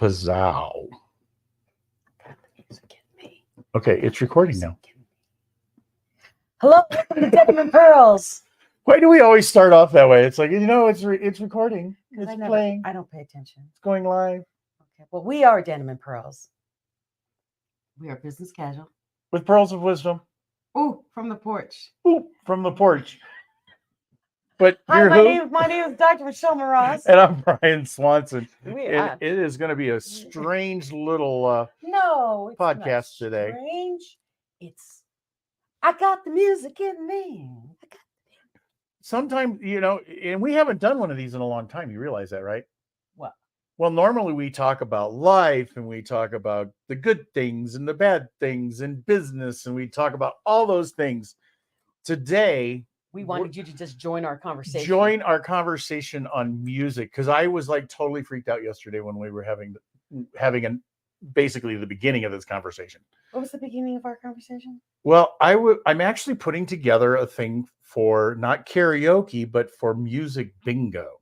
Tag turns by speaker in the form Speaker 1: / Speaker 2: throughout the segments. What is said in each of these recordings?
Speaker 1: Pizzow.
Speaker 2: Got the music in me.
Speaker 1: Okay, it's recording now.
Speaker 2: Hello, welcome to Denim and Pearls.
Speaker 1: Why do we always start off that way? It's like, it's recording. It's playing.
Speaker 2: I don't pay attention.
Speaker 1: It's going live.
Speaker 2: Okay, well, we are Denim and Pearls. We are business casual.
Speaker 1: With pearls of wisdom.
Speaker 2: Ooh, from the porch.
Speaker 1: Ooh, from the porch. But
Speaker 2: Hi, my name is Dr. Michelle Moraz.
Speaker 1: And I'm Brian Swanson.
Speaker 2: It
Speaker 1: is going to be a strange little podcast today.
Speaker 2: Strange. I got the music in me.
Speaker 1: Sometimes, and we haven't done one of these in a long time. You realize that, right?
Speaker 2: What?
Speaker 1: Well, normally we talk about life and we talk about the good things and the bad things and business, and we talk about all those things. Today,
Speaker 2: we wanted you to just join our conversation.
Speaker 1: Join our conversation on music, because I was like totally freaked out yesterday when we were having basically the beginning of this conversation.
Speaker 2: What was the beginning of our conversation?
Speaker 1: Well, I'm actually putting together a thing for not karaoke, but for music bingo.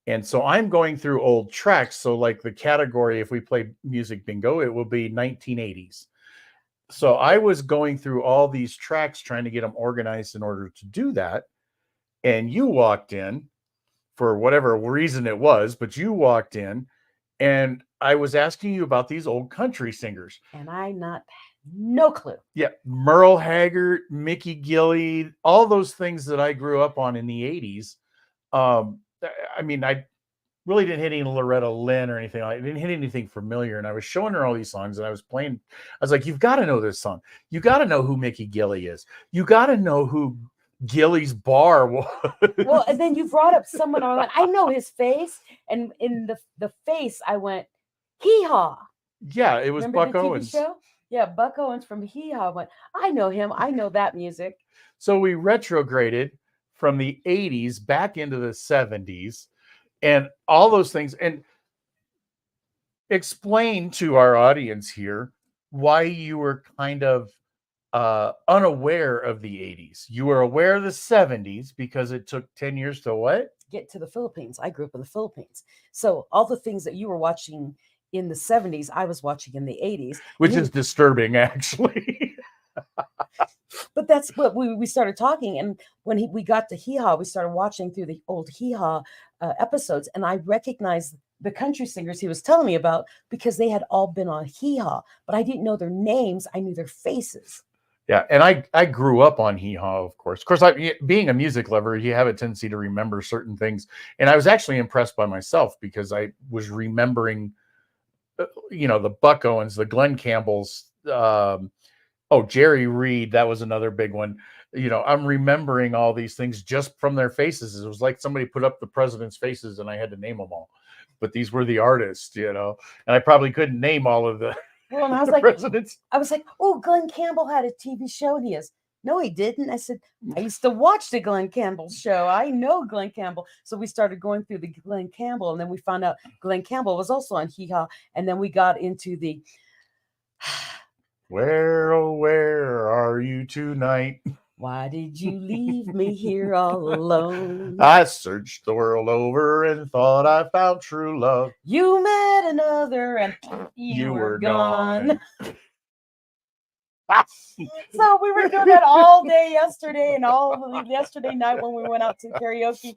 Speaker 1: And so I'm going through old tracks. So like the category, if we play music bingo, it will be 1980s. So I was going through all these tracks, trying to get them organized in order to do that. And you walked in for whatever reason it was, but you walked in and I was asking you about these old country singers.
Speaker 2: And no clue.
Speaker 1: Yeah. Merle Haggard, Mickey Gilley, all those things that I grew up on in the 80s. I really didn't hit any Loretta Lynn or anything. I didn't hit anything familiar. And I was showing her all these songs and I was playing. I was like, you've got to know this song. You got to know who Mickey Gilley is. You got to know who Gilley's Bar was.
Speaker 2: Well, and then you brought up someone. I know his face. And in the face, I went, Hee Haw.
Speaker 1: Yeah, it was
Speaker 2: Remember
Speaker 1: Buck
Speaker 2: the TV
Speaker 1: Owens.
Speaker 2: Show? Yeah, Buck Owens from Hee Haw went, I know him. I know that music.
Speaker 1: So we retrograded from the 80s back into the 70s. And all those things, and explain to our audience here why you were kind of unaware of the 80s. You were aware of the 70s because it took 10 years to what?
Speaker 2: Get to the Philippines. I grew up in the Philippines. So all the things that you were watching in the 70s, I was watching in the 80s.
Speaker 1: Which is disturbing, actually.
Speaker 2: But that's what we started talking. And when we got to Hee Haw, we started watching through the old Hee Haw episodes. And I recognized the country singers he was telling me about because they had all been on Hee Haw. But I didn't know their names. I knew their faces.
Speaker 1: Yeah. And I grew up on Hee Haw, of course. Of course, being a music lover, you have a tendency to remember certain things. And I was actually impressed by myself because I was remembering, the Buck Owens, the Glenn Campbells, Jerry Reed, that was another big one. I'm remembering all these things just from their faces. It was like somebody put up the president's faces and I had to name them all. But these were the artists, and I probably couldn't name all of the,
Speaker 2: well, and I was
Speaker 1: presidents.
Speaker 2: I was like, oh, Glenn Campbell had a TV show. And he is. No, he didn't. I said, I used to watch the Glenn Campbell show. I know Glenn Campbell. So we started going through the Glenn Campbell. And then we found out Glenn Campbell was also on Hee Haw. And then we got into the...
Speaker 1: Where, oh, where are you tonight?
Speaker 2: Why did you leave me here all alone?
Speaker 1: I searched the world over and thought I found true love.
Speaker 2: You met another and you were gone. So we were doing that all day yesterday and all yesterday night when we went out to karaoke.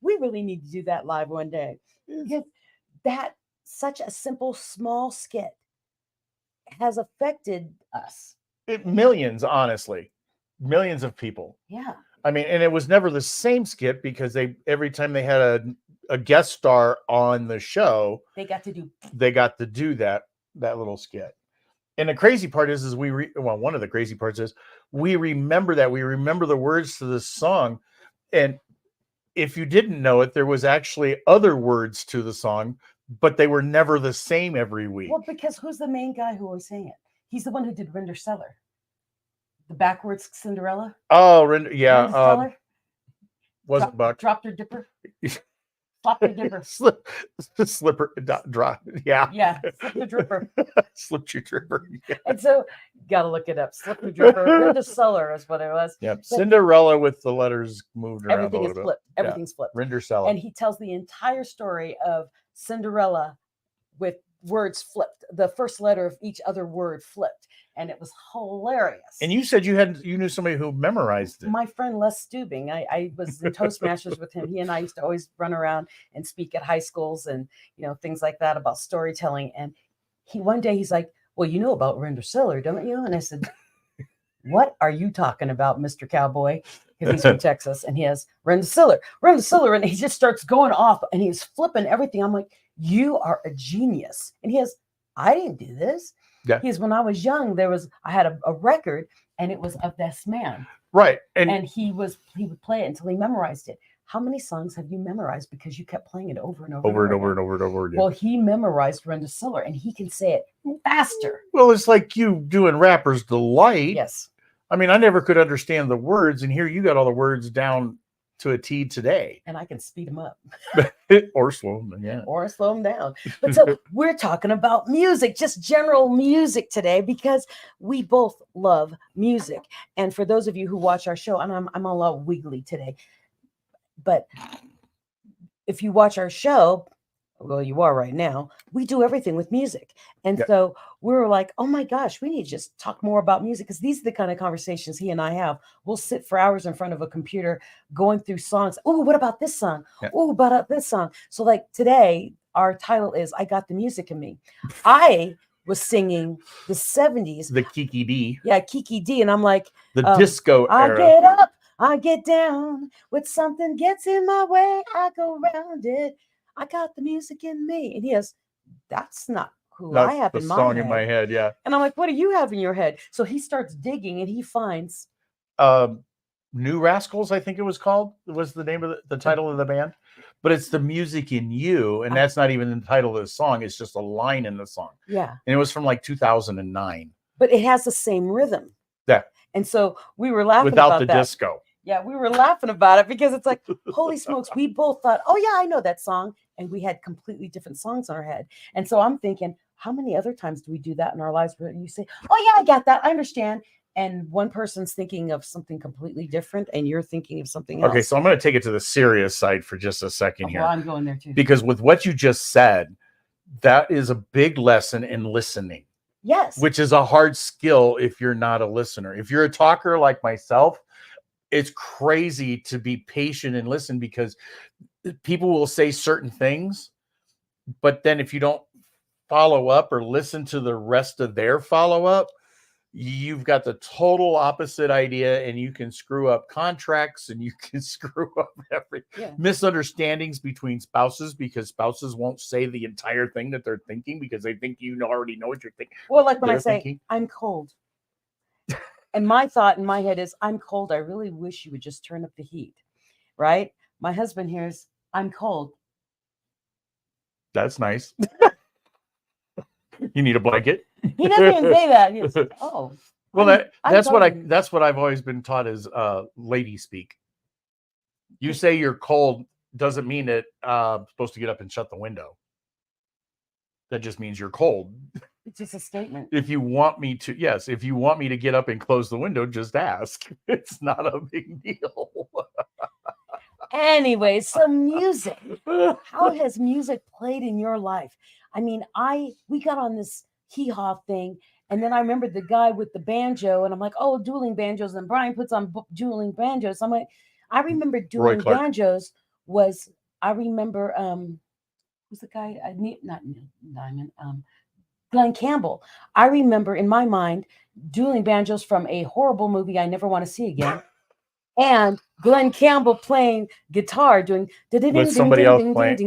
Speaker 2: We really need to do that live one day. Because that such a simple, small skit has affected us.
Speaker 1: Millions, honestly. Millions of people.
Speaker 2: Yeah.
Speaker 1: I mean, and it was never the same skit because every time they had a guest star on the show, they got to do that little skit. And the crazy part is one of the crazy parts is we remember that. We remember the words to this song. And if you didn't know it, there was actually other words to the song, but they were never the same every week.
Speaker 2: Well, because who's the main guy who always sang it? He's the one who did Render Seller. The backwards Cinderella.
Speaker 1: Oh, Render, yeah.
Speaker 2: Render Seller.
Speaker 1: Wasn't Buck.
Speaker 2: Dropped her dipper. Flop the dipper.
Speaker 1: Slipper, drop. Yeah.
Speaker 2: Yeah. Slip the dripper.
Speaker 1: Slipped your dripper. Yeah.
Speaker 2: And so, gotta look it up. Slip the dripper. Render Seller is what it was.
Speaker 1: Yeah. Cinderella with the letters moved around.
Speaker 2: Everything is flipped. Everything's flipped.
Speaker 1: Render Seller.
Speaker 2: And he tells the entire story of Cinderella with words flipped. The first letter of each other word flipped, and it was hilarious.
Speaker 1: And you said you knew somebody who memorized it.
Speaker 2: My friend Les Stubing. I was in Toastmasters with him. He and I used to always run around and speak at high schools and things like that about storytelling. And one day he's like, "Well, you know about Rensselaer, don't you?" And I said, "What are you talking about, Mr. Cowboy?" Because he's from Texas, and he has Rensselaer, and he just starts going off, and he's flipping everything. I'm like, "You are a genius." And he has, "I didn't do this."
Speaker 1: Yeah.
Speaker 2: He has, "When I was young, I had a record, and it was of this man."
Speaker 1: Right.
Speaker 2: And he would play it until he memorized it. How many songs have you memorized because you kept playing it over and over
Speaker 1: again?
Speaker 2: Well, he memorized Rensselaer, and he can say it faster.
Speaker 1: Well, it's like you doing Rapper's Delight.
Speaker 2: Yes.
Speaker 1: I mean, I never could understand the words, and here you got all the words down to a T today.
Speaker 2: And I can speed them up.
Speaker 1: Or slow them, yeah.
Speaker 2: Or slow them down. But so we're talking about music, just general music today, because we both love music. And for those of you who watch our show, and I'm a lot wiggly today, but if you watch our show, well, you are right now, we do everything with music. And so we were like, oh my gosh, we need to just talk more about music, because these are the kind of conversations he and I have. We'll sit for hours in front of a computer going through songs. Oh, what about this song? Oh, what about this song? So like today, our title is I Got the Music in Me. I was singing the 70s.
Speaker 1: The Kiki D.
Speaker 2: Yeah, Kiki D. And I'm like,
Speaker 1: the disco era.
Speaker 2: I get up, I get down. When something gets in my way, I go around it. I got the music in me. And he has, that's not who I have in my head. Song
Speaker 1: in my head, yeah.
Speaker 2: And I'm like, what do you have in your head? So he starts digging, and he finds
Speaker 1: New Rascals, I think it was called. It was the name of the title of the band. But it's the music in you, and that's not even the title of the song. It's just a line in the song.
Speaker 2: Yeah.
Speaker 1: And it was from like 2009.
Speaker 2: But it has the same rhythm.
Speaker 1: Yeah.
Speaker 2: And so we were laughing
Speaker 1: without
Speaker 2: about
Speaker 1: the
Speaker 2: that.
Speaker 1: disco.
Speaker 2: Yeah, we were laughing about it because it's like, holy smokes, we both thought, oh yeah, I know that song. And we had completely different songs in our head. And so I'm thinking, how many other times do we do that in our lives where you say, oh yeah, I got that, I understand. And one person's thinking of something completely different, and you're thinking of something else.
Speaker 1: Okay, so I'm going to take it to the serious side for just a second here.
Speaker 2: Well, I'm going there too.
Speaker 1: Because with what you just said, that is a big lesson in listening.
Speaker 2: Yes.
Speaker 1: Which is a hard skill if you're not a listener. If you're a talker like myself, it's crazy to be patient and listen, because people will say certain things, but then if you don't follow up or listen to the rest of their follow-up, you've got the total opposite idea, and you can screw up contracts, and you can screw up misunderstandings between spouses, because spouses won't say the entire thing that they're thinking because they think you already know what you're thinking.
Speaker 2: Well, like when I say, I'm cold. And my thought in my head is, I'm cold. I really wish you would just turn up the heat, right? My husband hears, I'm cold.
Speaker 1: That's nice. You need a blanket?
Speaker 2: He doesn't even say that. He's like, oh.
Speaker 1: Well, that's what I've always been taught is lady speak. You say you're cold doesn't mean that supposed to get up and shut the window. That just means you're cold.
Speaker 2: It's just a statement.
Speaker 1: If you want me to get up and close the window, just ask. It's not a big deal.
Speaker 2: Anyway, so music. How has music played in your life? I mean, we got on this hee-haw thing, and then I remembered the guy with the banjo, and I'm like, oh, dueling banjos, and Brian puts on dueling banjos. I'm like, I remember dueling banjos who's the guy? Not Neil Diamond. Glenn Campbell. I remember in my mind dueling banjos from a horrible movie I never want to see again. And Glenn Campbell playing guitar, doing
Speaker 1: with somebody else playing,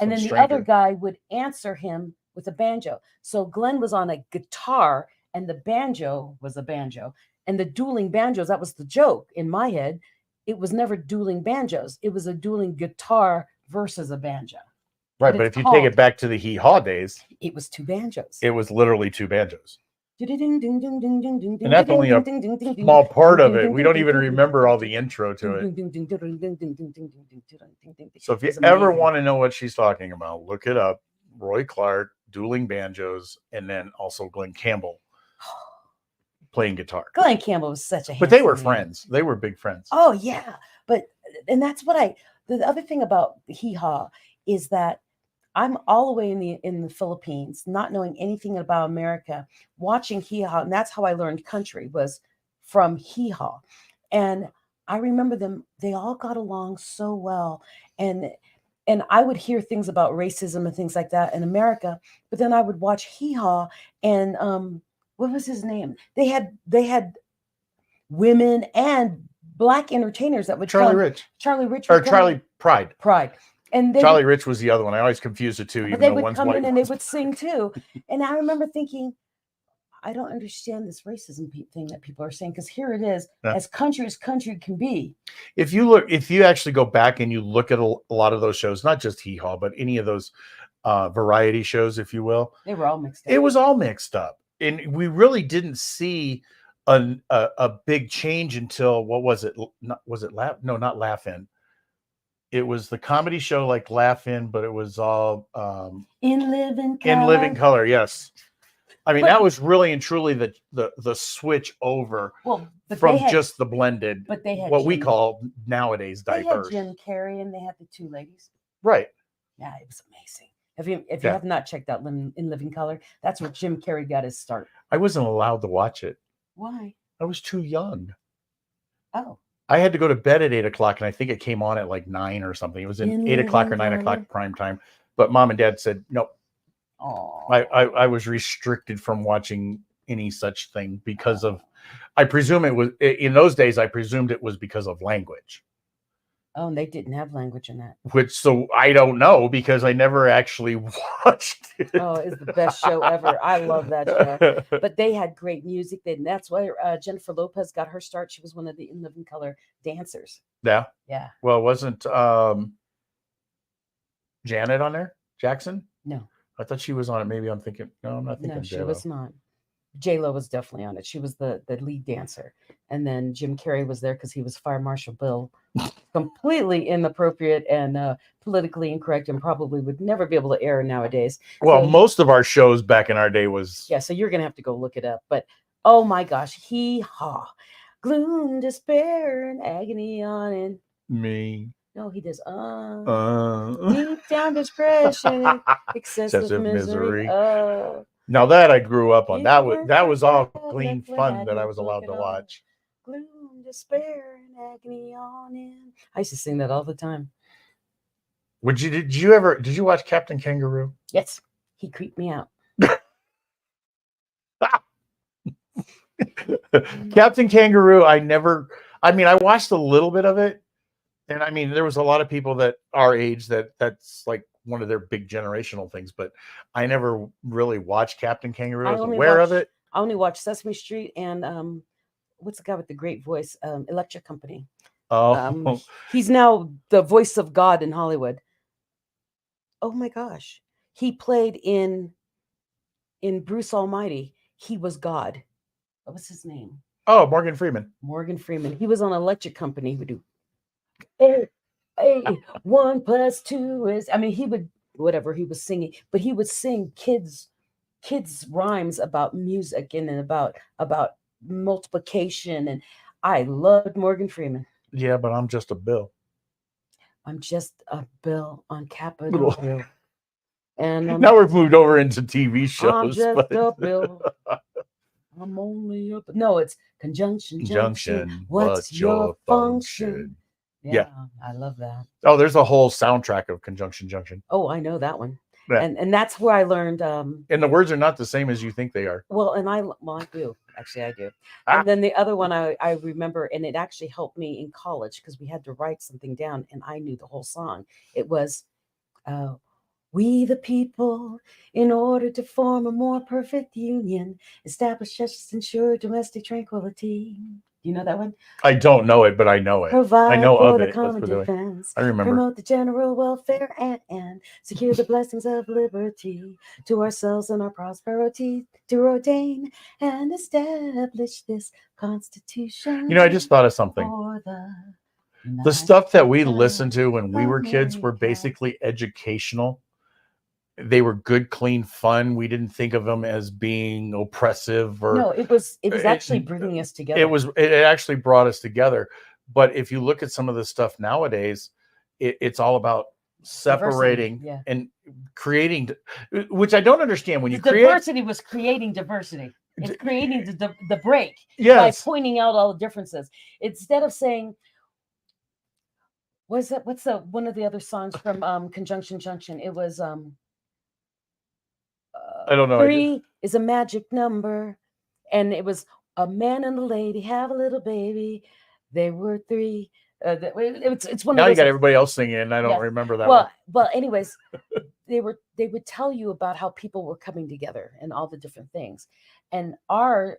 Speaker 2: and then the other guy would answer him with a banjo. So Glenn was on a guitar, and the banjo was a banjo. And the dueling banjos, that was the joke in my head. It was never dueling banjos. It was a dueling guitar versus a banjo.
Speaker 1: Right, but if you take it back to the hee-haw days,
Speaker 2: it was two banjos.
Speaker 1: It was literally two banjos.
Speaker 2: And
Speaker 1: that's only a small part of it. We don't even remember all the intro to it. So if you ever want to know what she's talking about, look it up. Roy Clark, dueling banjos, and then also Glenn Campbell playing guitar.
Speaker 2: Glenn Campbell was such a
Speaker 1: But they were friends. They were big friends.
Speaker 2: Oh, yeah. And that's what the other thing about hee-haw is that I'm all the way in the Philippines, not knowing anything about America, watching hee haw, and that's how I learned country was from hee haw. And I remember them; they all got along so well, and I would hear things about racism and things like that in America, but then I would watch hee haw, and what was his name? They had women and black entertainers that would
Speaker 1: Charlie
Speaker 2: come.
Speaker 1: Rich.
Speaker 2: Charlie Rich
Speaker 1: Or
Speaker 2: would come.
Speaker 1: Charlie Pride.
Speaker 2: Pride. And they
Speaker 1: Charlie Rich was the other one. I always confuse the two,
Speaker 2: but
Speaker 1: even
Speaker 2: they
Speaker 1: though
Speaker 2: would
Speaker 1: one's
Speaker 2: come
Speaker 1: white.
Speaker 2: in and they would sing too. And I remember thinking, I don't understand this racism thing that people are saying, because here it is,
Speaker 1: Yeah.
Speaker 2: as country can be.
Speaker 1: If you actually go back and you look at a lot of those shows, not just Hee Haw, but any of those variety shows, if you will,
Speaker 2: They were all mixed up.
Speaker 1: it was all mixed up. And we really didn't see a big change until, what was it? Was it Laugh? No, not Laugh In. It was the comedy show like Laugh In, but it was all
Speaker 2: In Living Color.
Speaker 1: In Living Color, yes. I mean,
Speaker 2: But-
Speaker 1: that was really and truly the switch over from just the blended,
Speaker 2: but they had
Speaker 1: what we
Speaker 2: Jim-
Speaker 1: call nowadays
Speaker 2: They
Speaker 1: diverse.
Speaker 2: had Jim Carrey and they had the two ladies.
Speaker 1: Right.
Speaker 2: Yeah, it was amazing. If you have not checked out In Living Color, that's where Jim Carrey got his start.
Speaker 1: I wasn't allowed to watch it.
Speaker 2: Why?
Speaker 1: I was too young.
Speaker 2: Oh.
Speaker 1: I had to go to bed at 8 o'clock, and I think it came on at like 9 or something. It was in 8 o'clock or 9 o'clock prime time. But Mom and Dad said, nope.
Speaker 2: Oh.
Speaker 1: I was restricted from watching any such thing because of, I presume it was, in those days, I presumed it was because of language.
Speaker 2: Oh, and they didn't have language in that.
Speaker 1: So I don't know, because I never actually watched it.
Speaker 2: Oh, it's the best show ever. I love that show. But they had great music. And that's why Jennifer Lopez got her start. She was one of the In Living Color dancers.
Speaker 1: Yeah.
Speaker 2: Yeah.
Speaker 1: Well, wasn't Janet on there? Jackson?
Speaker 2: No.
Speaker 1: I thought she was on it. Maybe I'm thinking, no, I'm not thinking.
Speaker 2: No, she
Speaker 1: J-Lo.
Speaker 2: was not. J-Lo was definitely on it. She was the lead dancer. And then Jim Carrey was there because he was Fire Marshal Bill. Completely inappropriate and politically incorrect, and probably would never be able to air nowadays.
Speaker 1: Well,
Speaker 2: So-
Speaker 1: most of our shows back in our day was.
Speaker 2: Yeah, so you're going to have to go look it up. But, oh my gosh, hee haw. Gloom, despair, and agony on it.
Speaker 1: Me.
Speaker 2: No, he does.
Speaker 1: Uh,
Speaker 2: Deep down depression, excessive misery.
Speaker 1: Now that I grew up on,
Speaker 2: If
Speaker 1: that
Speaker 2: you
Speaker 1: was
Speaker 2: weren't
Speaker 1: that was all
Speaker 2: there,
Speaker 1: clean
Speaker 2: that's what
Speaker 1: fun
Speaker 2: had
Speaker 1: that I
Speaker 2: you
Speaker 1: was allowed to
Speaker 2: looking on.
Speaker 1: watch.
Speaker 2: Gloom, despair, and agony on in. I used to sing that all the time.
Speaker 1: Did you watch Captain Kangaroo?
Speaker 2: Yes, he creeped me out.
Speaker 1: Captain Kangaroo, I watched a little bit of it, and I mean, there was a lot of people that our age that's like one of their big generational things, but I never really watched Captain Kangaroo. I was aware of it.
Speaker 2: I only watched Sesame Street and what's the guy with the great voice? Electric Company.
Speaker 1: Oh,
Speaker 2: He's now the voice of God in Hollywood. Oh my gosh. He played in Bruce Almighty. He was God. What was his name?
Speaker 1: oh, Morgan Freeman.
Speaker 2: Morgan Freeman. He was on Electric Company. He would do, hey, 1 + 2 is. I mean, he would whatever he was singing, but he would sing kids rhymes about music and about multiplication, and I loved Morgan Freeman.
Speaker 1: Yeah, but I'm just a bill.
Speaker 2: I'm just a bill on Capitol Hill. And
Speaker 1: Now we've moved over into TV
Speaker 2: I'm
Speaker 1: shows.
Speaker 2: just
Speaker 1: but-
Speaker 2: a bill. I'm only up. No, it's conjunction.
Speaker 1: Junction.
Speaker 2: What's your function? Yeah, I love that.
Speaker 1: Oh, there's a whole soundtrack of Conjunction Junction.
Speaker 2: Oh, I know that one.
Speaker 1: Yeah.
Speaker 2: And that's where I learned.
Speaker 1: And the words are not the same as you think they are.
Speaker 2: I do. Actually, I do.
Speaker 1: Ah.
Speaker 2: And then the other one I remember, and it actually helped me in college because we had to write something down, and I knew the whole song. It was, we the people, in order to form a more perfect union, establish justice, ensure domestic tranquility. Do you know that one?
Speaker 1: I don't know it, but I know it.
Speaker 2: Provide
Speaker 1: I know
Speaker 2: for
Speaker 1: of
Speaker 2: the
Speaker 1: it. Let's
Speaker 2: common
Speaker 1: put it that way.
Speaker 2: defense.
Speaker 1: I remember.
Speaker 2: Promote the general welfare and secure the blessings of liberty to ourselves and our prosperity, to ordain and establish this Constitution.
Speaker 1: You know, I just thought of something.
Speaker 2: for the
Speaker 1: The stuff that we
Speaker 2: United
Speaker 1: listened to when we were kids were
Speaker 2: America.
Speaker 1: basically educational. They were good, clean fun. We didn't think of them as being oppressive or
Speaker 2: No, it was
Speaker 1: it-
Speaker 2: actually bringing us together.
Speaker 1: it actually brought us together. But if you look at some of the stuff nowadays, it's all about separating
Speaker 2: Diversity, yeah.
Speaker 1: and creating, which I don't understand when
Speaker 2: The
Speaker 1: you create.
Speaker 2: diversity was creating diversity. It's creating the break by
Speaker 1: Yes.
Speaker 2: pointing out all the differences. Instead of saying, what's the one of the other songs from Conjunction Junction? It was
Speaker 1: I don't know.
Speaker 2: three is a magic number, and it was a man and a lady have a little baby. They were three. It's one
Speaker 1: Now
Speaker 2: of
Speaker 1: you
Speaker 2: those.
Speaker 1: got everybody else singing, and I don't
Speaker 2: Yes.
Speaker 1: remember that one.
Speaker 2: Well, anyways, they would tell you about how people were coming together and all the different things. And our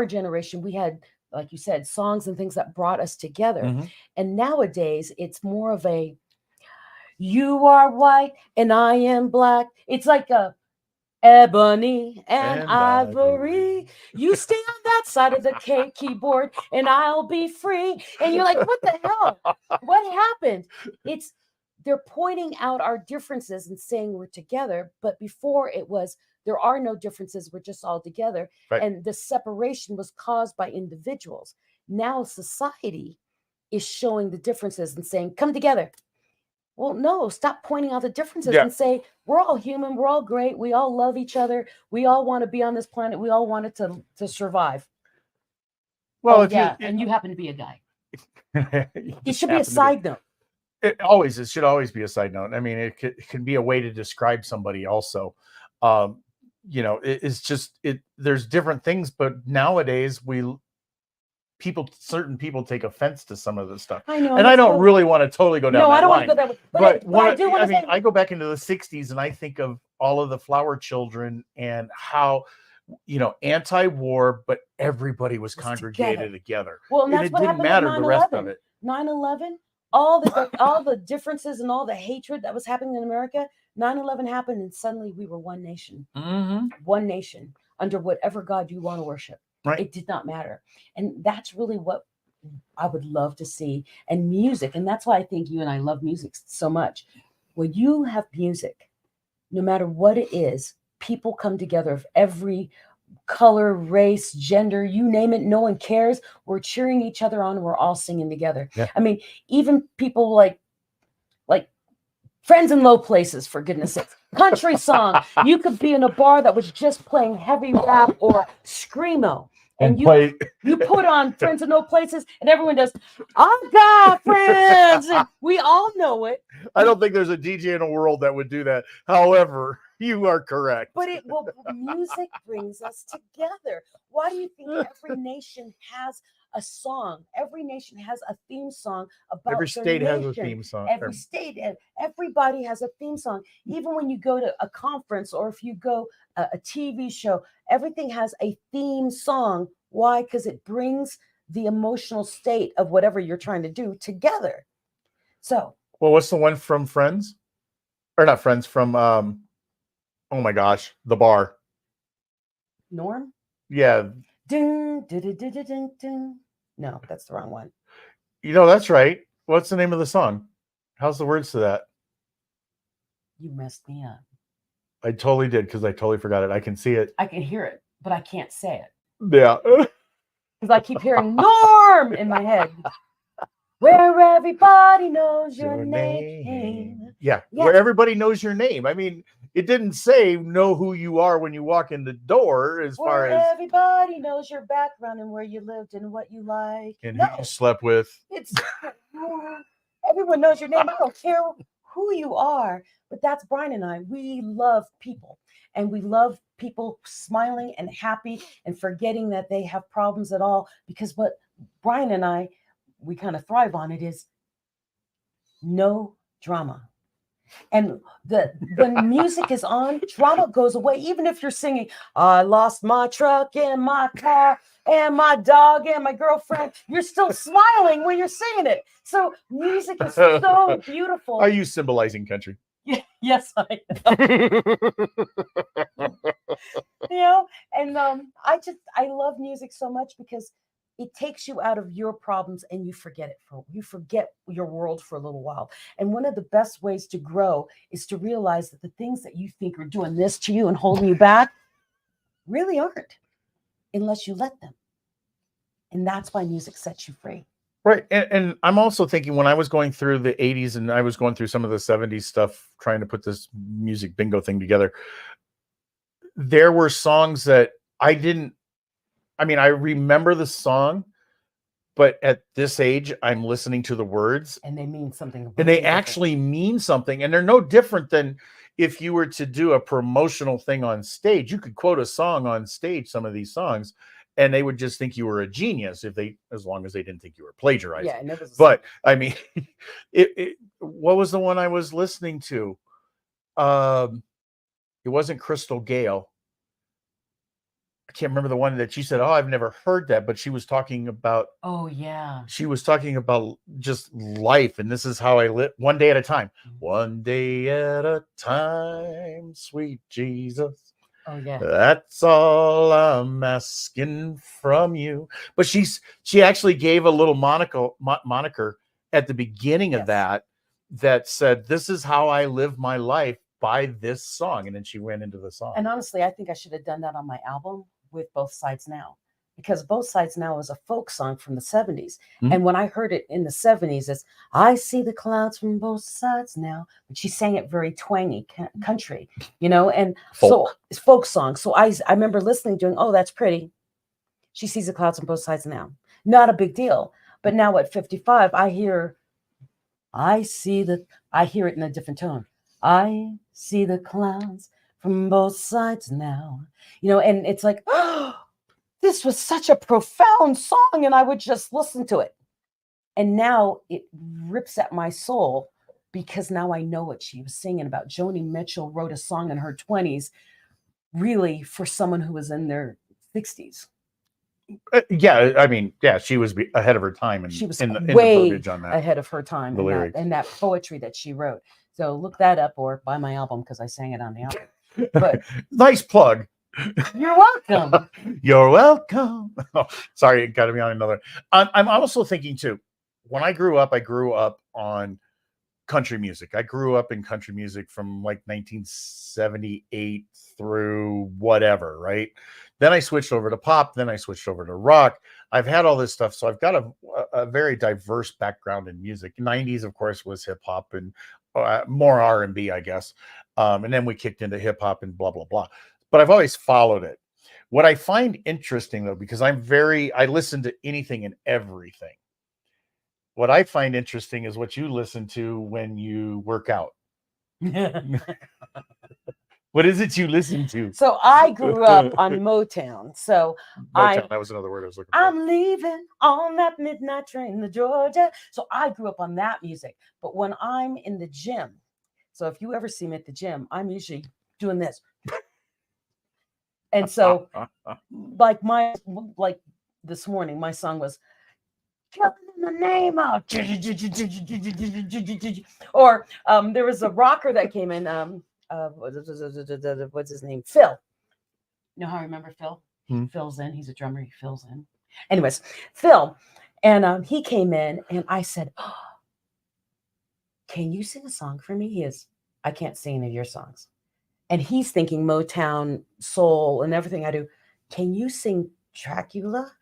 Speaker 2: generation, we had, like you said, songs and things that brought us together.
Speaker 1: Mhm.
Speaker 2: And nowadays it's more of a, you are white and I am black. It's like a ebony and ivory. You stay on that side of the keyboard and I'll be free. And you're like, what the hell? What happened? They're pointing out our differences and saying we're together. But before it was, there are no differences. We're just all together.
Speaker 1: Right.
Speaker 2: And the separation was caused by individuals. Now society is showing the differences and saying, come together. Well, no, stop pointing out the differences and say, we're all human. We're all great. We all love each other. We all want to be on this planet. We all want it to survive. Well, and you happen to be a guy. It should be a side note.
Speaker 1: It should always be a side note. I mean, it can be a way to describe somebody also. It's just, there's different things, but nowadays certain people take offense to some of this stuff.
Speaker 2: I know.
Speaker 1: And I don't really want to totally go down that line.
Speaker 2: No, I don't want to go that way. But
Speaker 1: I go back into the 60s and I think of all of the flower children and how, anti-war, but everybody was congregated together.
Speaker 2: Well, and that's
Speaker 1: it
Speaker 2: what
Speaker 1: didn't
Speaker 2: happened
Speaker 1: matter
Speaker 2: with
Speaker 1: the rest of it.
Speaker 2: 9/11, all the differences and all the hatred that was happening in America, 9/11 happened and suddenly we were one nation.
Speaker 1: Mm-hmm.
Speaker 2: One nation under whatever God you want to worship.
Speaker 1: Right.
Speaker 2: It did not matter. And that's really what I would love to see. And music, and that's why I think you and I love music so much. When you have music, no matter what it is, people come together of every color, race, gender, you name it, no one cares. We're cheering each other on and we're all singing together.
Speaker 1: Yeah.
Speaker 2: I mean, even people like Friends in Low Places, for goodness sakes. Country song. You could be in a bar that was just playing heavy rap or screamo. And you put on Friends in Low Places and everyone does, I've got friends. And we all know it.
Speaker 1: I don't think there's a DJ in the world that would do that. However, you are correct.
Speaker 2: But music brings us together. Why do you think every nation has a song? Every nation has a theme song about
Speaker 1: every state has a theme song.
Speaker 2: Every state, everybody has a theme song. Even when you go to a conference or if you go a TV show, everything has a theme song. Why? Because it brings the emotional state of whatever you're trying to do together. So,
Speaker 1: well, what's the one from Friends? Or not Friends, from oh my gosh, The Bar.
Speaker 2: Norm?
Speaker 1: Yeah.
Speaker 2: Ding, ding, ding, ding, ding, ding. No, that's the wrong one.
Speaker 1: That's right. What's the name of the song? How's the words to that?
Speaker 2: You messed me up.
Speaker 1: I totally did because I totally forgot it. I can see it.
Speaker 2: I can hear it, but I can't say it.
Speaker 1: Yeah.
Speaker 2: Because I keep hearing Norm in my head. Where everybody knows your name.
Speaker 1: Yeah, where everybody knows your name. I mean, it didn't say know who you are when you walk in the door as far as
Speaker 2: everybody knows your background and where you lived and what you like.
Speaker 1: And who you slept with.
Speaker 2: It's everyone knows your name. I don't care who you are. But that's Brian and I. We love people. And we love people smiling and happy and forgetting that they have problems at all. Because what Brian and I, we kind of thrive on it is no drama. And when music is on, drama goes away. Even if you're singing, I lost my truck and my car and my dog and my girlfriend, you're still smiling when you're singing it. So music is so beautiful.
Speaker 1: Are you symbolizing country?
Speaker 2: Yes, I am. And I love music so much because it takes you out of your problems and you forget your world for a little while. And one of the best ways to grow is to realize that the things that you think are doing this to you and holding you back really aren't, unless you let them. And that's why music sets you free.
Speaker 1: Right. And I'm also thinking when I was going through the 80s and I was going through some of the 70s stuff, trying to put this music bingo thing together, there were songs that I didn't, I mean, I remember the song, but at this age, I'm listening to the words
Speaker 2: And they mean something
Speaker 1: and they
Speaker 2: completely different.
Speaker 1: actually mean something. And they're no different than if you were to do a promotional thing on stage. You could quote a song on stage, some of these songs, and they would just think you were a genius if they, as long as they didn't think you were plagiarizing.
Speaker 2: Yeah, and it was
Speaker 1: But I mean, what was the one I was listening to? It wasn't Crystal Gale. I can't remember the one that she said, "Oh, I've never heard that," but she was talking about.
Speaker 2: Oh yeah.
Speaker 1: She was talking about just life, and this is how I live one day at a time.
Speaker 2: Mhm.
Speaker 1: One day at a time, sweet Jesus.
Speaker 2: Oh yeah.
Speaker 1: That's all I'm asking from you. But she actually gave a little moniker at the beginning of
Speaker 2: Yes.
Speaker 1: that said, "This is how I live my life by this song," and then she went into the song.
Speaker 2: And honestly, I think I should have done that on my album with Both Sides Now, because Both Sides Now is a folk song from the 70s.
Speaker 1: Mhm.
Speaker 2: And when I heard it in the 70s, it's I see the clouds from both sides now. But she sang it very twangy country, and so
Speaker 1: Folk.
Speaker 2: it's folk song. So I remember listening, doing, oh, that's pretty. She sees the clouds from both sides now. Not a big deal. But now at 55, I hear it in a different tone. I see the clouds from both sides now. And it's like, oh, this was such a profound song, and I would just listen to it. And now it rips at my soul because now I know what she was singing about. Joni Mitchell wrote a song in her 20s, really for someone who was in their 60s.
Speaker 1: Yeah, I mean, yeah, she was ahead of her time, and
Speaker 2: She was
Speaker 1: in the
Speaker 2: way
Speaker 1: verbiage on that.
Speaker 2: ahead of her time
Speaker 1: The lyrics.
Speaker 2: and that poetry that she wrote. So look that up or buy my album because I sang it on the album. But
Speaker 1: nice plug.
Speaker 2: You're welcome.
Speaker 1: You're welcome. Oh, sorry, it got to be on another. I'm also thinking too. When I grew up on country music. I grew up in country music from like 1978 through whatever, right? Then I switched over to pop. Then I switched over to rock. I've had all this stuff, so I've got a very diverse background in music. 90s, of course, was hip hop and more R&B, I guess. And then we kicked into hip hop and blah blah blah. But I've always followed it. What I find interesting though, because I listen to anything and everything. What I find interesting is what you listen to when you work out. What is it you listen to?
Speaker 2: So I grew up on Motown. So
Speaker 1: Motown, that was another word I was looking for.
Speaker 2: I'm leaving on that midnight train to Georgia. So I grew up on that music. But when I'm in the gym, so if you ever see me at the gym, I'm usually doing this. And so like this morning, my song was killing in the name of, or there was a rocker that came in, what's his name? Phil. You know how I remember Phil? Phil's in, he's a drummer, he fills in. Anyways, Phil. And he came in and I said, oh, can you sing a song for me? He is, I can't sing any of your songs. And he's thinking Motown, soul, and everything I do. Can you sing Dracula?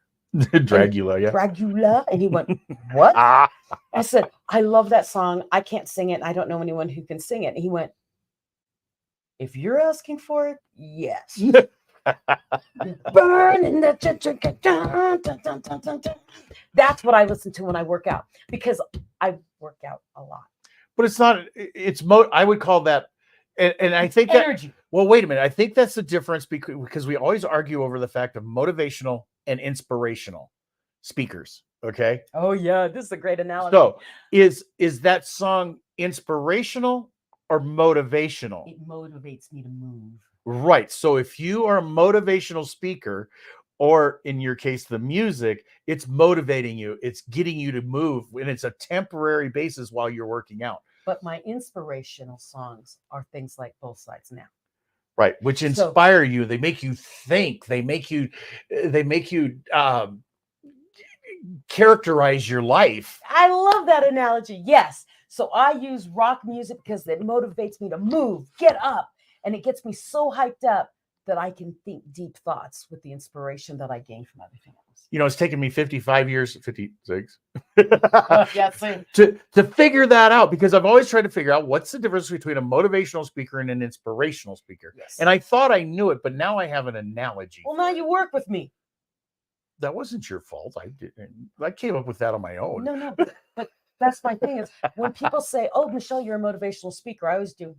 Speaker 1: Dracula, yeah.
Speaker 2: Dracula. And he went, what? I said, I love that song. I can't sing it. I don't know anyone who can sing it. And he went, if you're asking for it, yes. Burning the that's what I listen to when I work out, because I work out a lot.
Speaker 1: But it's not, I would call that, and I think
Speaker 2: energy.
Speaker 1: Well, wait a minute. I think that's the difference because we always argue over the fact of motivational and inspirational speakers. Okay.
Speaker 2: Oh yeah, this is a great analogy.
Speaker 1: So is that song inspirational or motivational?
Speaker 2: It motivates me to move.
Speaker 1: Right. So if you are a motivational speaker, or in your case, the music, it's motivating you. It's getting you to move, and it's a temporary basis while you're working out.
Speaker 2: But my inspirational songs are things like Both Sides Now.
Speaker 1: Right, which inspire you. They make you think. They make you characterize your life.
Speaker 2: I love that analogy. Yes. So I use rock music because it motivates me to move, get up, and it gets me so hyped up that I can think deep thoughts with the inspiration that I gain from other things.
Speaker 1: You know, it's taken me 56
Speaker 2: Yeah, same.
Speaker 1: to figure that out, because I've always tried to figure out what's the difference between a motivational speaker and an inspirational speaker.
Speaker 2: Yes.
Speaker 1: And I thought I knew it, but now I have an analogy.
Speaker 2: Well, now you work with me.
Speaker 1: That wasn't your fault. I came up with that on my own.
Speaker 2: No, but that's my thing is when people say, "Oh, Michelle, you're a motivational speaker," I always do.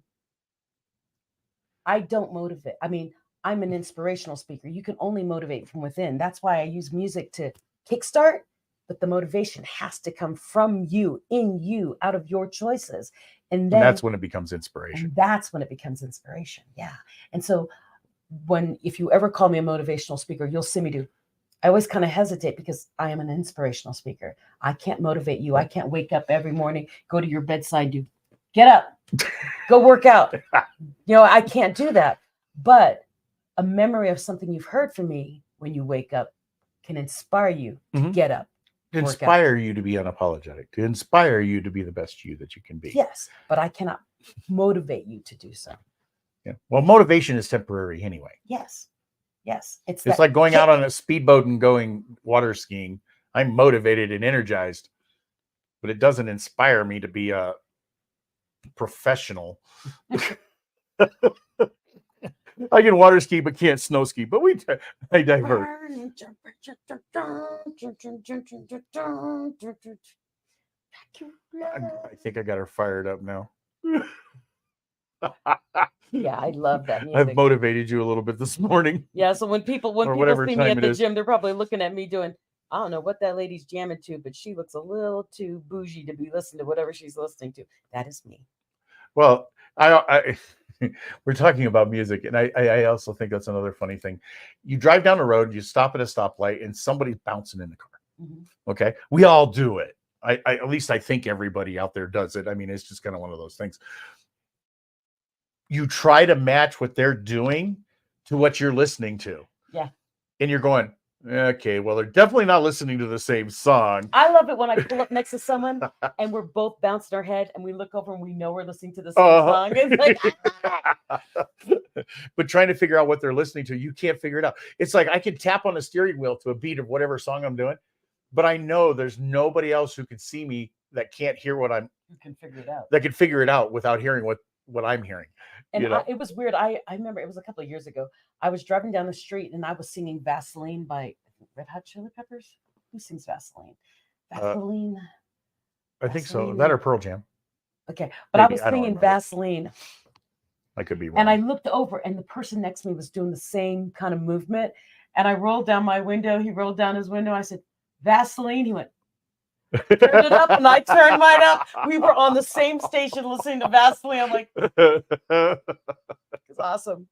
Speaker 2: I don't motivate. I mean, I'm an inspirational speaker. You can only motivate from within. That's why I use music to kickstart, but the motivation has to come from you, in you, out of your choices. And then
Speaker 1: that's when it becomes inspiration.
Speaker 2: And that's when it becomes inspiration. Yeah. And so if you ever call me a motivational speaker, you'll see me do. I always kind of hesitate because I am an inspirational speaker. I can't motivate you. I can't wake up every morning, go to your bedside, get up, go work out. I can't do that. But a memory of something you've heard from me when you wake up can inspire you to get up.
Speaker 1: To inspire you to be unapologetic, to inspire you to be the best you that you can be.
Speaker 2: Yes, but I cannot motivate you to do so.
Speaker 1: Yeah. Well, motivation is temporary anyway.
Speaker 2: Yes. It's
Speaker 1: like going out on a speedboat and going water skiing. I'm motivated and energized, but it doesn't inspire me to be a professional. I can water ski but can't snow ski, but I divert. I think I got her fired up now.
Speaker 2: Yeah, I love that music.
Speaker 1: I've motivated you a little bit this morning.
Speaker 2: Yeah, so when people see me at the gym, they're probably looking at me doing, I don't know what that lady's jamming to, but she looks a little too bougie to be listening to whatever she's listening to. That is me.
Speaker 1: Well, we're talking about music, and I also think that's another funny thing. You drive down the road, you stop at a stoplight, and somebody's bouncing in the car. Mm-hmm. Okay, we all do it. At least I think everybody out there does it. I mean, it's just kind of one of those things. You try to match what they're doing to what you're listening to.
Speaker 2: Yeah.
Speaker 1: And you're going, okay, well, they're definitely not listening to the same song.
Speaker 2: I love it when I pull up next to someone and we're both bouncing our head and we look over and we know we're listening to the same song. It's like,
Speaker 1: but trying to figure out what they're listening to, you can't figure it out. It's like I can tap on a steering wheel to a beat of whatever song I'm doing, but I know there's nobody else who can see me that can't hear what
Speaker 2: you can figure it out.
Speaker 1: That can figure it out without hearing what I'm hearing.
Speaker 2: And it was weird. I remember it was a couple of years ago. I was driving down the street and I was singing Vaseline by Red Hot Chili Peppers. Who sings Vaseline? Vaseline.
Speaker 1: I think so. That or Pearl Jam.
Speaker 2: Okay. But maybe, I was singing Vaseline.
Speaker 1: I could be wrong.
Speaker 2: And I looked over and the person next to me was doing the same kind of movement. And I rolled down my window. He rolled down his window. I said, Vaseline. He went, turned it up, and I turned mine up. We were on the same station listening to Vaseline. I'm like, it's awesome.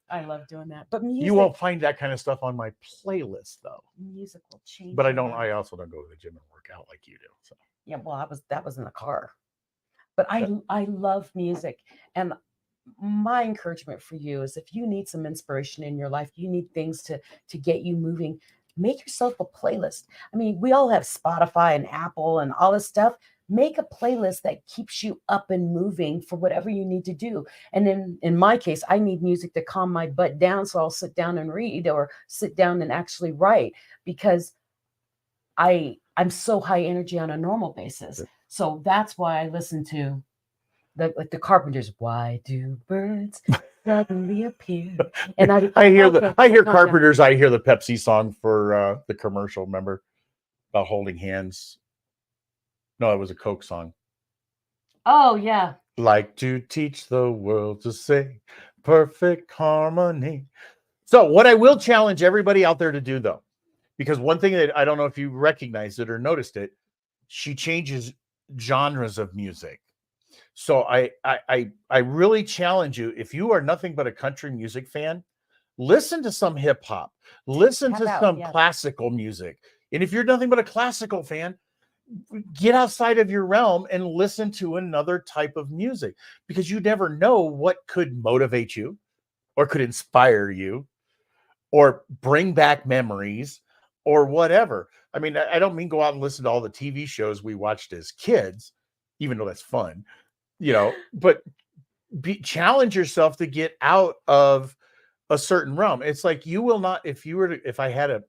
Speaker 2: I love doing that. But music,
Speaker 1: you won't find that kind of stuff on my playlist, though.
Speaker 2: Music will change.
Speaker 1: But I also don't go to the gym and work out like you do. So
Speaker 2: yeah, well, that was in the car. But I love music, and my encouragement for you is if you need some inspiration in your life, you need things to get you moving. Make yourself a playlist. I mean, we all have Spotify and Apple and all this stuff. Make a playlist that keeps you up and moving for whatever you need to do. And then in my case, I need music to calm my butt down. So I'll sit down and read or sit down and actually write because I'm so high energy on a normal basis. So that's why I listen to the Carpenters. Why do birds suddenly appear? And
Speaker 1: I hear Carpenters. I hear the Pepsi song for the commercial. Remember about holding hands? No, it was a Coke song.
Speaker 2: Oh yeah.
Speaker 1: Like to teach the world to sing perfect harmony. So what I will challenge everybody out there to do, though, because one thing that I don't know if you recognized it or noticed it, she changes genres of music. So I really challenge you, if you are nothing but a country music fan, listen to some hip hop, listen to some classical music. And if you're nothing but a classical fan, get outside of your realm and listen to another type of music, because you never know what could motivate you or could inspire you or bring back memories or whatever. I mean, I don't mean go out and listen to all the TV shows we watched as kids, even though that's fun, but challenge yourself to get out of a certain realm. It's like you will not, if you were to, if I had a,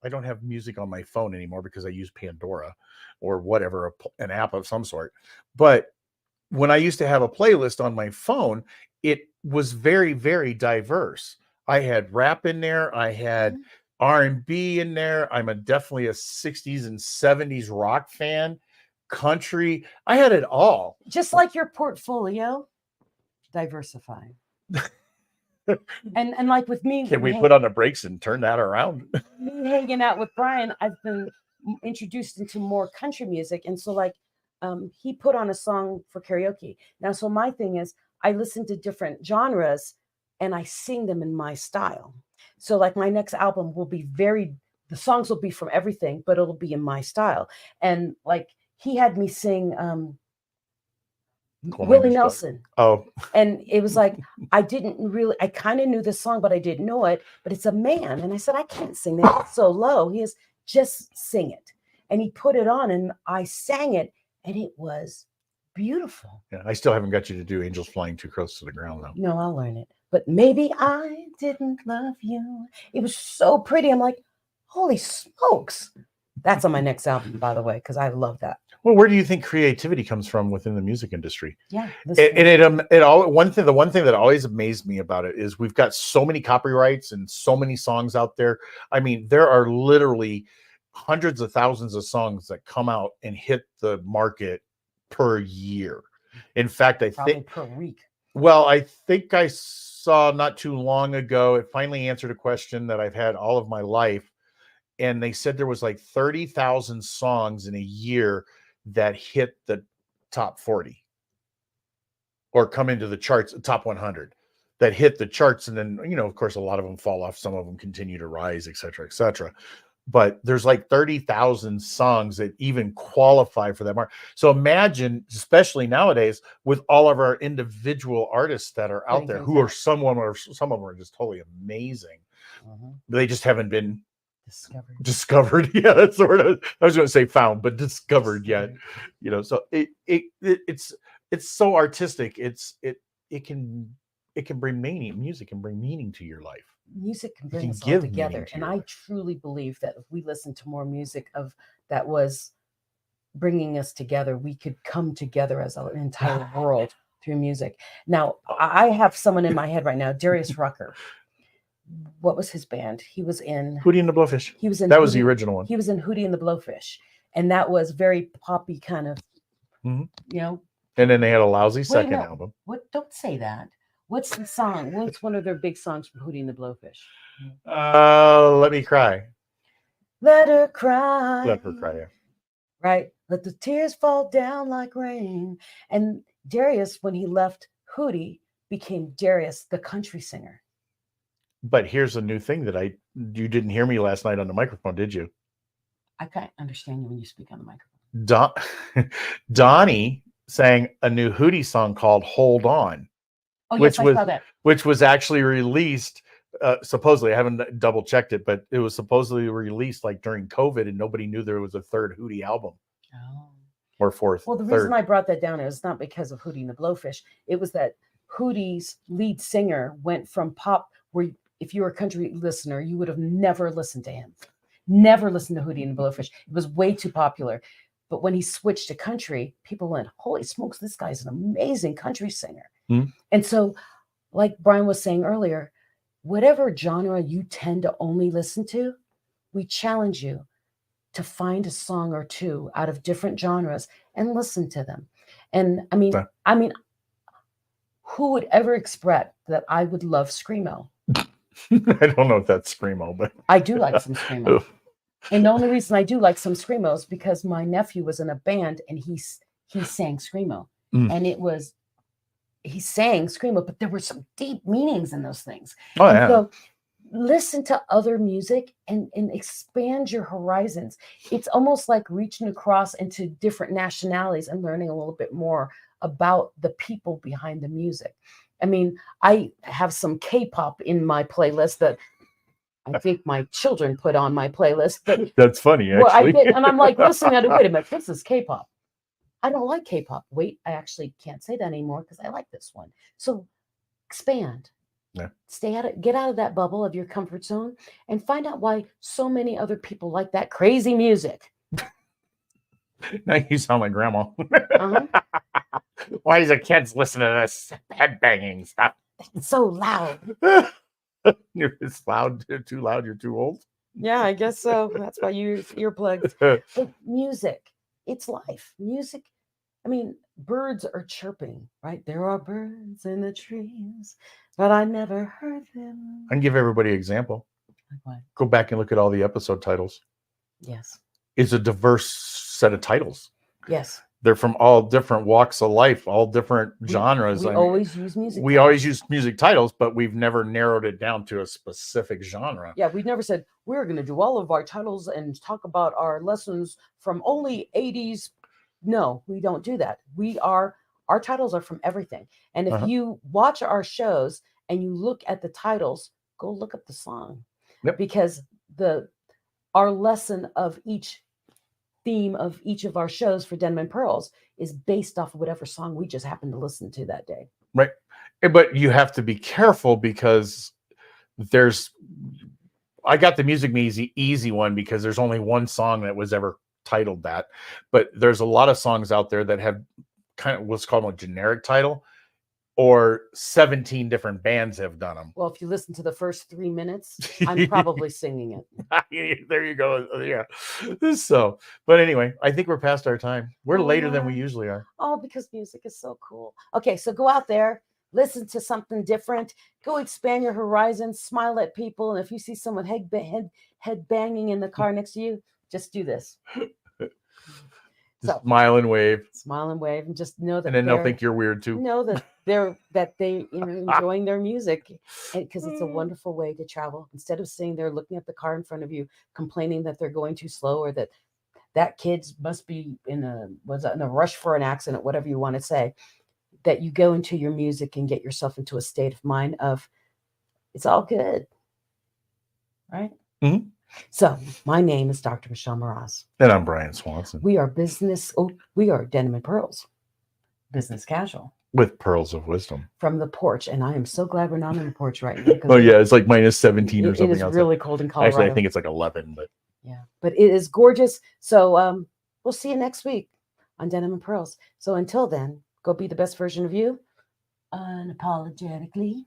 Speaker 1: I don't have music on my phone anymore because I use Pandora or whatever, an app of some sort. But when I used to have a playlist on my phone, it was very, very diverse. I had rap in there. I had R&B in there. I'm definitely a 60s and 70s rock fan, country. I had it all.
Speaker 2: Just like your portfolio, diversifying. and like with me,
Speaker 1: Can we put on the brakes and turn that around?
Speaker 2: Me hanging out with Brian, I've been introduced into more country music, and so like he put on a song for karaoke. Now, so my thing is, I listen to different genres and I sing them in my style. So like my next album will be the songs will be from everything, but it'll be in my style. And like he had me sing Willie Nelson.
Speaker 1: Oh.
Speaker 2: And it was like, I kind of knew the song, but I didn't know it. But it's a man. And I said, I can't sing that. It's so low. He is, just sing it. And he put it on and I sang it. And it was beautiful.
Speaker 1: Yeah, I still haven't got you to do Angels Flying Too Close to the Ground, though.
Speaker 2: No, I'll learn it. But maybe I didn't love you. It was so pretty. I'm like, holy smokes. That's on my next album, by the way, because I love that.
Speaker 1: Well, where do you think creativity comes from within the music industry?
Speaker 2: Yeah,
Speaker 1: the one thing that always amazed me about it is we've got so many copyrights and so many songs out there. I mean, there are literally hundreds of thousands of songs that come out and hit the market per year. In fact, I think
Speaker 2: per week.
Speaker 1: Well, I think I saw not too long ago, it finally answered a question that I've had all of my life. And they said there was like 30,000 songs in a year that hit the top 40 or come into the charts, top 100 that hit the charts. And then, of course, a lot of them fall off. Some of them continue to rise, et cetera, et cetera. But there's like 30,000 songs that even qualify for that mark. So imagine, especially nowadays, with all of our individual artists that are out there who are some of them are just totally amazing. They just haven't been discovered. Yeah, that's sort of, I was going to say found, but discovered yet. So it's so artistic. It can bring meaning. Music can bring meaning to your life.
Speaker 2: Music can bring us all together. And I truly believe that if we listen to more music that was bringing us together, we could come together as an entire world through music. Now, I have someone in my head right now, Darius Rucker. What was his band? He was in
Speaker 1: Hootie and the Blowfish.
Speaker 2: He was in
Speaker 1: that was the original one.
Speaker 2: He was in Hootie and the Blowfish, and that was very poppy kind of,
Speaker 1: And then they had a lousy second album.
Speaker 2: What? Don't say that. What's the song? What's one of their big songs from Hootie and the Blowfish?
Speaker 1: Let Me Cry.
Speaker 2: Let her cry.
Speaker 1: Let her cry. Yeah.
Speaker 2: Right. Let the tears fall down like rain. And Darius, when he left Hootie, became Darius, the country singer.
Speaker 1: But here's a new thing that you didn't hear me last night on the microphone, did you?
Speaker 2: I can't understand you when you speak on the
Speaker 1: microphone. Donnie sang a new Hootie song called Hold On.
Speaker 2: Oh, yes, I saw that.
Speaker 1: Which was actually released, supposedly, I haven't double checked it, but it was supposedly released like during COVID and nobody knew there was a third Hootie album.
Speaker 2: Oh.
Speaker 1: Or fourth.
Speaker 2: Well, the reason I brought that down is not because of Hootie and the Blowfish. It was that Hootie's lead singer went from pop, where if you were a country listener, you would have never listened to him. Never listened to Hootie and the Blowfish. It was way too popular. But when he switched to country, people went, holy smokes, this guy's an amazing country singer. And so, like Brian was saying earlier, whatever genre you tend to only listen to, we challenge you to find a song or two out of different genres and listen to them. And I mean, who would ever expect that I would love Screamo?
Speaker 1: I don't know if that's Screamo, but
Speaker 2: I do like some Screamo. And the only reason I do like some Screamo is because my nephew was in a band and he sang Screamo. And he sang Screamo, but there were some deep meanings in those things.
Speaker 1: Oh, yeah.
Speaker 2: So listen to other music and expand your horizons. It's almost like reaching across into different nationalities and learning a little bit more about the people behind the music. I mean, I have some K-pop in my playlist that I think my children put on my playlist. But
Speaker 1: that's funny, actually.
Speaker 2: Well, I did, and I'm like, listening to it, wait a minute, this is K-pop. I don't like K-pop. Wait, I actually can't say that anymore because I like this one. So expand.
Speaker 1: Yeah.
Speaker 2: Get out of that bubble of your comfort zone and find out why so many other people like that crazy music.
Speaker 1: Now you sound like grandma.
Speaker 2: Uh-huh.
Speaker 1: Why is the kids listening to this headbanging stuff?
Speaker 2: It's so loud.
Speaker 1: It's loud, too loud, you're too old.
Speaker 2: Yeah, I guess so. That's why you use earplugs. But music, it's life. Music, I mean, birds are chirping, right? There are birds in the trees, but I never heard them.
Speaker 1: I can give everybody an example.
Speaker 2: Like what?
Speaker 1: Go back and look at all the episode titles.
Speaker 2: Yes.
Speaker 1: It's a diverse set of titles.
Speaker 2: Yes.
Speaker 1: They're from all different walks of life, all different genres.
Speaker 2: We always use music.
Speaker 1: We always use music titles, but we've never narrowed it down to a specific genre.
Speaker 2: Yeah, we've never said we're going to do all of our titles and talk about our lessons from only 80s. No, we don't do that. Our titles are from everything. And if you watch our shows and you look at the titles, go look up the song.
Speaker 1: Yep.
Speaker 2: Because our lesson of each theme of each of our shows for Denim and Pearls is based off of whatever song we just happened to listen to that day.
Speaker 1: Right. But you have to be careful because I got the Music Me easy one because there's only one song that was ever titled that. But there's a lot of songs out there that have kind of what's called a generic title, or 17 different bands have done them.
Speaker 2: Well, if you listen to the first 3 minutes, I'm probably singing it.
Speaker 1: There you go. Yeah. So, but anyway, I think we're past our time. We're later than we usually are.
Speaker 2: Oh, because music is so cool. Okay, so go out there, listen to something different, go expand your horizons, smile at people. And if you see someone head banging in the car next to you, just do this.
Speaker 1: Just smile and wave.
Speaker 2: Smile and wave, and just know that.
Speaker 1: And then they'll think you're weird too.
Speaker 2: Know that they enjoying their music, because it's a wonderful way to travel. Instead of sitting there looking at the car in front of you, complaining that they're going too slow, or that kid must be in a rush for an accident, whatever you want to say, that you go into your music and get yourself into a state of mind of it's all good, right?
Speaker 1: Mm-hmm.
Speaker 2: So my name is Dr. Michelle Mraz.
Speaker 1: And I'm Brian Swanson.
Speaker 2: We are Denim and Pearls, business casual.
Speaker 1: With pearls of wisdom.
Speaker 2: From the porch. And I am so glad we're not on the porch right now.
Speaker 1: Oh, yeah. It's like minus 17 or something.
Speaker 2: It is really cold in Colorado.
Speaker 1: Actually, I think it's like 11. But
Speaker 2: yeah, but it is gorgeous. So we'll see you next week on Denim and Pearls. So until then, go be the best version of you unapologetically.